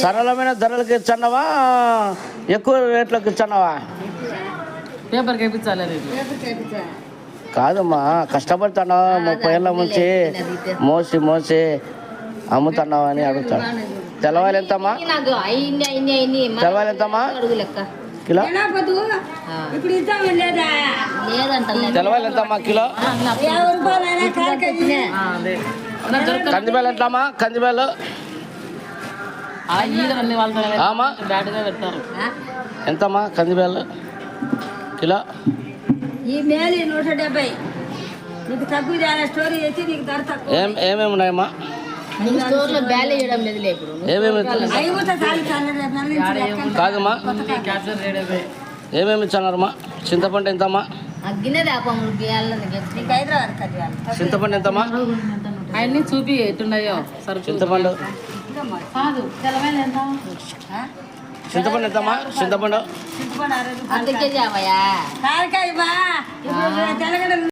సరళమైన ధరలకు ఇచ్చన్నావా, ఎక్కువ రేట్లకు ఇచ్చన్నావా? పేపర్ కేపించాలి. కాదమ్మా, కష్టపడుతున్నావా? 30 ఏళ్ళ నుంచి మోసి మోసి అమ్ముతున్నావా అని అడుగుతాడు. తెల్లవాయలు ఎంతమ్మా? తెల్లవాయలు ఎంతమ్మా కిలో? తెల్లవాయలు ఎంతమ్మా కిలో? కందిబేలు ఎంతమ్మా? కందిబేలు ఎంతమ్మా? కందిబేలు కిలో? ఏమేమి ఉన్నాయమ్మా? కాదమ్మా, ఏమేమి ఇచ్చారమ్మా? చింతపండు ఎంతమ్మా? చింతపండు ఎంతమ్మా? అన్ని చూపి ఎట్టున్నాయో చింతపండు చింతపండు ఎంతమ్మా? చింతపండు